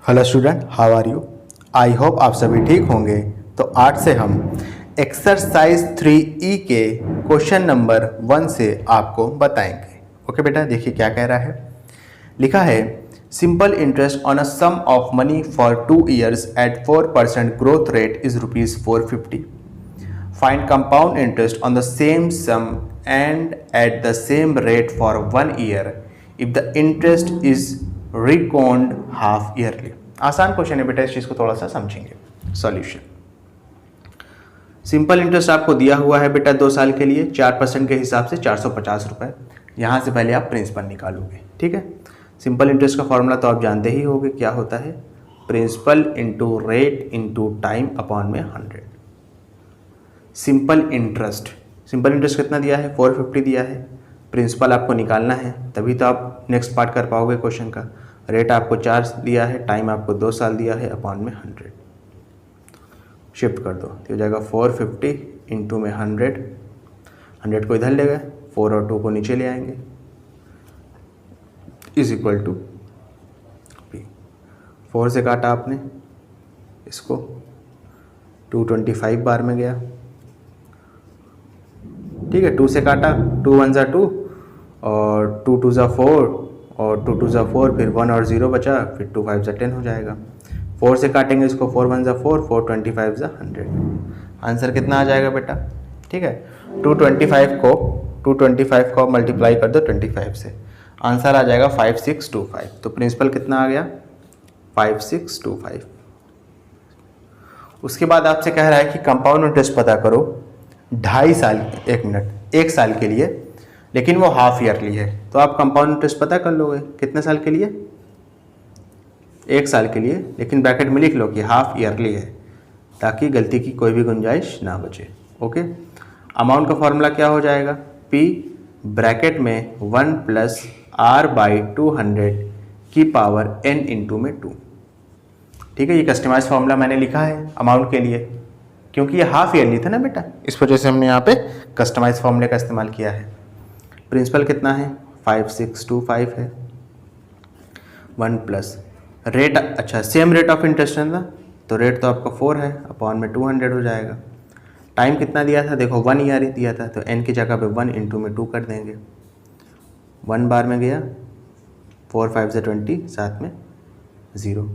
Hello student, how are you? I hope आप सभी ठीक होंगे। तो आज से हम एक्सरसाइज 3E के क्वेश्चन नंबर 1 से आपको बताएंगे। ओके बेटा, देखिए क्या कह रहा है। लिखा है simple interest on a sum of money for 2 years at 4% growth rate is ₹450. Find compound interest on the same sum and at the same rate for 1 year if the interest is reckoned half yearly. आसान question है बेटा, इस चीज को थोड़ा सा समझेंगे। Solution, simple interest आपको दिया हुआ है बेटा 2 साल के लिए 4% के हिसाब से 450 रुपए। यहां से पहले आप प्रिंसिपल निकालोगे, ठीक है। सिंपल इंटरेस्ट का फॉर्मूला तो आप जानते ही होंगे, क्या होता है? Principal into rate into time upon में 100। सिंपल इंटरेस्ट कितना दिया है? 450 दिया है। प्रिंसिपल आपको निकालना है, तभी तो आप नेक्स्ट पार्ट कर पाओगे क्वेश्चन का। रेट आपको 4 दिया है, टाइम आपको 2 साल दिया है, अपॉन में 100 शिफ्ट कर दो तो हो जाएगा 450 इंटू में 100 को इधर ले गए, 4 और 2 को नीचे ले आएंगे, इज इक्वल टू P। 4 से काटा आपने इसको, 225 बार में गया, ठीक है। 2 से काटा, 2 1 ज़ा 2 और 2 2 ज़ा 4 और 2 2 ज़ा 4, फिर 1 और 0 बचा, फिर 2 5 ज़ा 10 हो जाएगा। 4 से काटेंगे इसको, 4 1 ज़ा 4, 4 25 ज़ा 100। आंसर कितना आ जाएगा बेटा? ठीक है, 225 को मल्टीप्लाई कर दो 25 से, आंसर आ जाएगा 5625। तो प्रिंसिपल कितना आ गया? 5625। उसके बाद आपसे कह रहा है कि कंपाउंड इंटरेस्ट पता करो 2.5 साल, 1 साल के लिए, लेकिन वो हाफ ईयरली है। तो आप कंपाउंड इंटरेस्ट पता कर लोगे कितने साल के लिए? 1 साल के लिए, लेकिन ब्रैकेट में लिख लो कि हाफ ईयरली है, ताकि गलती की कोई भी गुंजाइश ना बचे। ओके, अमाउंट का फॉर्मूला क्या हो जाएगा? P ब्रैकेट में 1 + R/200 की पावर n इंटू में 2। ठीक है, ये कस्टमाइज फॉर्मूला मैंने लिखा है अमाउंट के लिए, क्योंकि ये हाफ ईयरली था ना बेटा, इस वजह से हमने यहाँ पे कस्टमाइज फॉर्मूले का इस्तेमाल किया है। प्रिंसिपल कितना है? 5625 है। 1 प्लस रेट, अच्छा सेम रेट ऑफ इंटरेस्ट है ना, तो रेट तो आपका 4 है, अपॉन में 200 हो जाएगा। टाइम कितना दिया था? देखो 1 ईयर ही दिया था, तो n की जगह पे 1 इंटू में 2 कर देंगे। 1 बार में गया, 4 5 ज़ा 20, साथ में 0,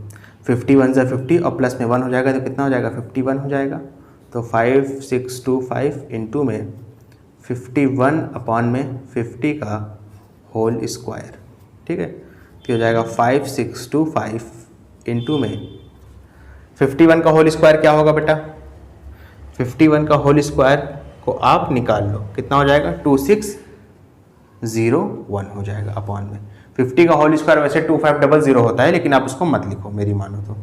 50 1 ज़ा 50 और प्लस में 1 हो जाएगा, तो कितना हो जाएगा? 51 हो जाएगा। तो 5625 इंटू में 51 अपॉन में 50 का होल स्क्वायर, ठीक है। तो हो जाएगा 5625 इंटू में 51 का होल स्क्वायर क्या होगा बेटा? 51 का होल स्क्वायर को आप निकाल लो, कितना हो जाएगा? 2601 हो जाएगा, अपॉन में 50 का होल स्क्वायर वैसे 2500 होता है, लेकिन आप उसको मत लिखो, मेरी मानो तो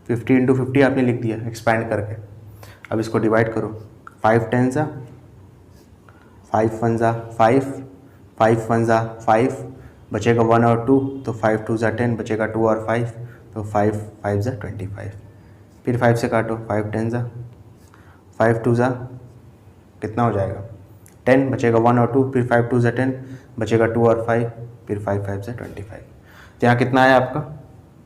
50 इंटू 50 आपने लिख दिया एक्सपैंड करके। अब इसको डिवाइड करो, 5 10 ज़ा 5 1 ज़ा 5, 5 1 ज़ा 5, बचेगा 1 और 2, तो 5 2 ज़ा 10, बचेगा 2 और 5, तो 5 5 ज़ा 25। फिर 5 से काटो, 5 10 ज़ा 5 2 ज़ा कितना हो जाएगा? 10, बचेगा 1 और 2, फिर 5 2 ज़ा 10, बचेगा 2 और 5, फिर 5 5 ज़ा 25। तो यहाँ कितना आया आपका?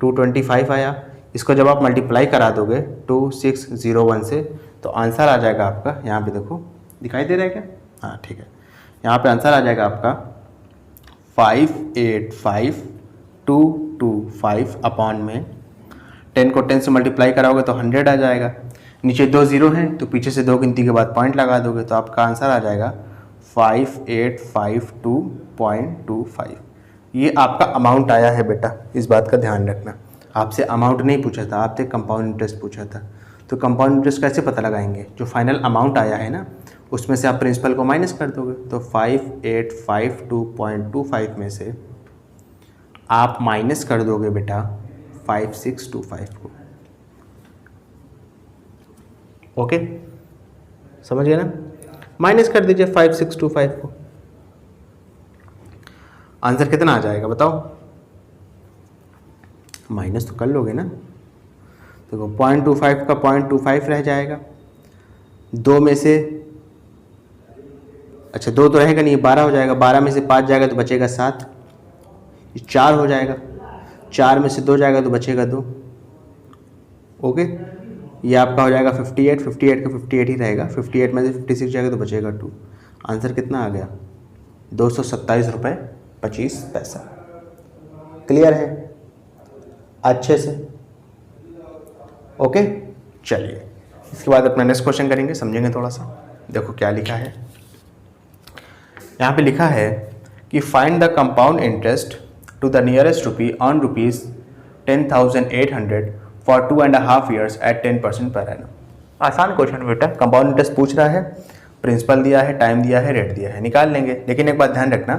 225 आया। इसको जब आप मल्टीप्लाई करा दोगे 2601 से, तो आंसर आ जाएगा आपका, यहाँ पे देखो दिखाई दे रहा है क्या? हाँ ठीक है, यहाँ पे आंसर आ जाएगा आपका 585225 अपॉन में 10 को 10 से मल्टीप्लाई कराओगे तो 100 आ जाएगा। नीचे 2 0 हैं, तो पीछे से 2 गिनती के बाद पॉइंट लगा दोगे, तो आपका आंसर आ जाएगा 5852.25। ये आपका अमाउंट आया है बेटा, इस बात का ध्यान रखना। आपसे अमाउंट नहीं पूछा था, आपसे कंपाउंड इंटरेस्ट पूछा था। तो कंपाउंड इंटरेस्ट कैसे पता लगाएंगे? जो फाइनल अमाउंट आया है ना, उसमें से आप प्रिंसिपल को माइनस कर दोगे, तो 5852.25 में से आप माइनस कर दोगे बेटा 5625 को। ओके, समझ गए ना? माइनस कर दीजिए 5625 को, आंसर कितना आ जाएगा बताओ? माइनस तो कर लोगे ना, तो 0.25 का 0.25 रह जाएगा। 2 में से, अच्छा 2 तो रहेगा नहीं, 12 हो जाएगा। 12 में से 5 जाएगा तो बचेगा 7, 4 हो जाएगा। 4 में से 2 जाएगा तो बचेगा 2। ओके, ये आपका हो जाएगा 58, 58 का 58 ही रहेगा, 58 में से 56 जाएगा तो बचेगा 2। आंसर कितना आ गया? 227 रुपये 25 पैसा। क्लियर है अच्छे से? ओके, चलिए इसके बाद अपना नेक्स्ट क्वेश्चन करेंगे, समझेंगे थोड़ा सा। देखो क्या लिखा है यहाँ पे। लिखा है कि find the compound interest to the nearest rupee on rupees 10,800 for 2.5 years at 10% per annum. आसान क्वेश्चन बेटा, कंपाउंड इंटरेस्ट पूछ रहा है, प्रिंसिपल दिया है, टाइम दिया है, रेट दिया है, निकाल लेंगे। लेकिन एक बात ध्यान रखना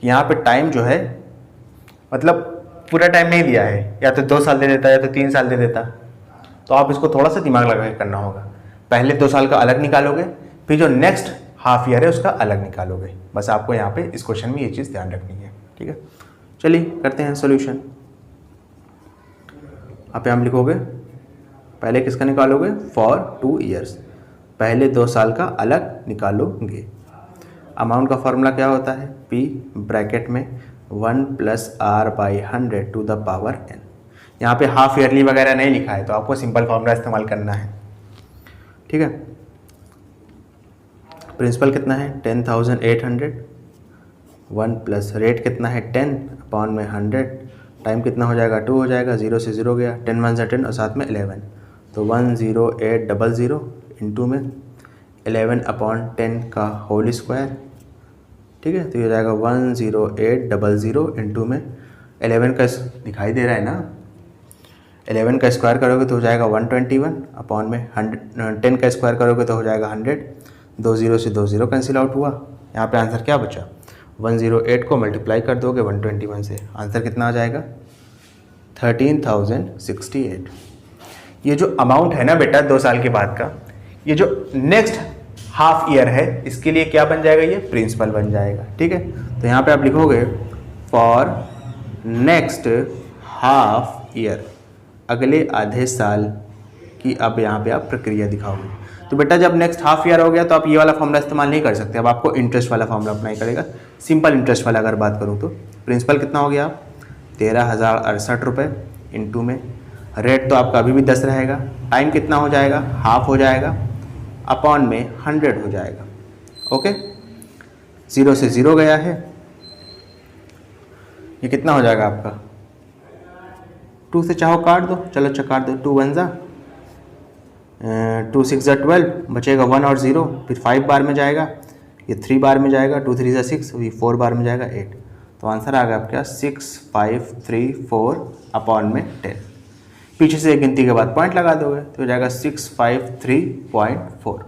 कि यहाँ पे टाइम जो है मतलब पूरा टाइम नहीं दिया है, या तो 2 साल दे देता या तो 3 साल दे देता, तो आप इसको थोड़ा सा दिमाग लगा के करना होगा। पहले 2 साल का अलग निकालोगे, फिर जो नेक्स्ट हाफ ईयर है उसका अलग निकालोगे। बस आपको यहाँ पे इस क्वेश्चन में ये चीज़ ध्यान रखनी है, ठीक है। चलिए करते हैं सोल्यूशन। आप यहाँ लिखोगे, पहले किसका निकालोगे? फॉर 2 ईयर्स, पहले 2 साल का अलग निकालोगे। अमाउंट का फॉर्मूला क्या होता है? P ब्रैकेट में 1 + R/100 to the power n। यहाँ पे हाफ ईयरली वगैरह नहीं लिखा है, तो आपको सिंपल फॉर्मूला इस्तेमाल करना है, ठीक है। प्रिंसिपल कितना है? 10,800, 1 प्लस रेट कितना है? 10/100। टाइम कितना हो जाएगा? 2 हो जाएगा, 0 से 0 गया, 10 1 से 10 और साथ में 11, तो 10800 इंटू में 11/10 का होल स्क्वायर, ठीक है। तो ये हो जाएगा 10800 इंटू में 11 का दिखाई दे रहा है ना, 11 का स्क्वायर करोगे तो हो जाएगा 121 अपॉन में 10 का स्क्वायर करोगे तो हो जाएगा 100। 2 0 से 2 0 कैंसिल आउट हुआ। यहाँ पे आंसर क्या बचा? 108 को मल्टीप्लाई कर दोगे 121 से, आंसर कितना आ जाएगा? 13,068। ये जो अमाउंट है ना बेटा 2 साल के बाद का, ये जो नेक्स्ट हाफ ईयर है इसके लिए क्या बन जाएगा? ये प्रिंसिपल बन जाएगा, ठीक है। तो यहाँ पे आप लिखोगे फॉर नेक्स्ट हाफ ईयर, अगले आधे साल की अब यहाँ पे आप प्रक्रिया दिखाओगे। तो बेटा जब नेक्स्ट हाफ ईयर हो गया तो आप ये वाला फॉर्मूला इस्तेमाल नहीं कर सकते, अब आपको इंटरेस्ट वाला फॉर्मूला अपना ही करेगा। सिंपल इंटरेस्ट वाला अगर बात करूँ तो प्रिंसिपल कितना हो गया? 13,068 रुपये इंटू में रेट तो आपका अभी भी 10 रहेगा, टाइम कितना हो जाएगा? हाफ हो जाएगा, अपॉन में 100 हो जाएगा। ओके, 0 से 0 गया है, ये कितना हो जाएगा आपका? 2 से चाहो काट दो, चलो अच्छा काट दो, 2 1 ज़ा 2 6 ज़ा 12, बचेगा 1 और 0, फिर 5 बार में जाएगा, ये 3 बार में जाएगा, 2 3 ज़ा 6, ये 4 बार में जाएगा 8। तो आंसर आ गया आपका 6534 अपॉन में 10। पीछे से एक गिनती के बाद पॉइंट लगा दोगे तो हो जाएगा 653.4।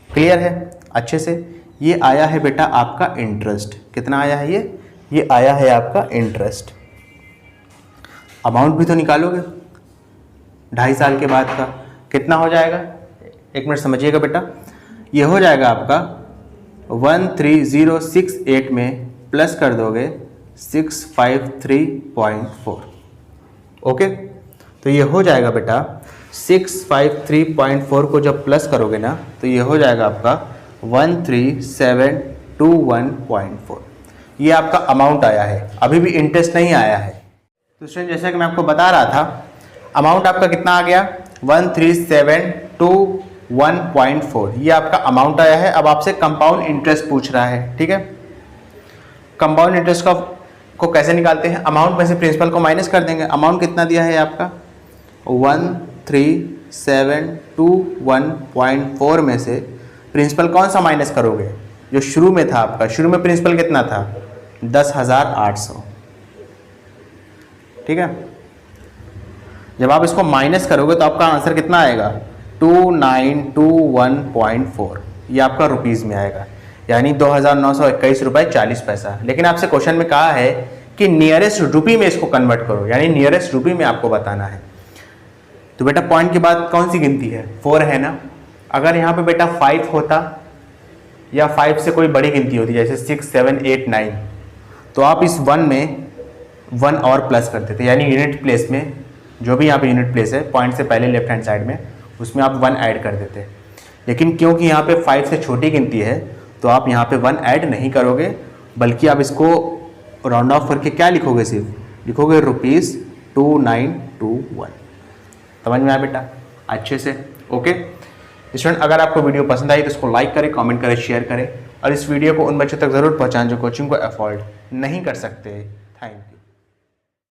क्लियर है अच्छे से? ये आया है बेटा आपका इंटरेस्ट। कितना आया है ये आया है आपका इंटरेस्ट। अमाउंट भी तो निकालोगे 2.5 साल के बाद का, कितना हो जाएगा? 1 मिनट समझिएगा बेटा, ये हो जाएगा आपका 13068 में प्लस कर दोगे 653.4। ओके, तो ये हो जाएगा बेटा 653.4 को जब प्लस करोगे ना तो ये हो जाएगा आपका 13721.4। ये आपका अमाउंट आया है, अभी भी इंटरेस्ट नहीं आया है। तो स्टूडेंट जैसा कि मैं आपको बता रहा था, अमाउंट आपका कितना आ गया? 13721.4, ये आपका अमाउंट आया है। अब आपसे कंपाउंड इंटरेस्ट पूछ रहा है, ठीक है। कंपाउंड इंटरेस्ट को कैसे निकालते हैं? अमाउंट में से प्रिंसिपल को माइनस कर देंगे। अमाउंट कितना दिया है आपका? 13721.4 में से प्रिंसिपल कौन सा माइनस करोगे? जो शुरू में था आपका, शुरू में प्रिंसिपल कितना था? 10,800, ठीक है। जब आप इसको माइनस करोगे तो आपका आंसर कितना आएगा? 2921.4। ये आपका रुपीज़ में आएगा, यानी 2,921 रुपये 40 पैसा। लेकिन आपसे क्वेश्चन में कहा है कि नियरेस्ट रुपी में इसको कन्वर्ट करो, यानी नियरेस्ट रुपी में आपको बताना है। तो बेटा पॉइंट के बाद कौन सी गिनती है? 4 है ना। अगर यहाँ पे बेटा 5 होता या 5 से कोई बड़ी गिनती होती जैसे 6 7 8 9, तो आप इस 1 में 1 और प्लस करते थे, यानी यूनिट प्लेस में जो भी यहाँ पे यूनिट प्लेस है पॉइंट से पहले लेफ्ट हैंड साइड में, उसमें आप 1 ऐड कर देते। लेकिन क्योंकि यहाँ पे 5 से छोटी गिनती है तो आप यहाँ पे 1 ऐड नहीं करोगे, बल्कि आप इसको राउंड ऑफ करके क्या लिखोगे? सिर्फ लिखोगे ₹2921। समझ में आया बेटा अच्छे से? ओके स्टूडेंट, अगर आपको वीडियो पसंद आई तो इसको लाइक करें, कमेंट करें, शेयर करें और इस वीडियो को उन बच्चों तक जरूर पहुंचाएं जो कोचिंग को अफोर्ड नहीं कर सकते। Thank you.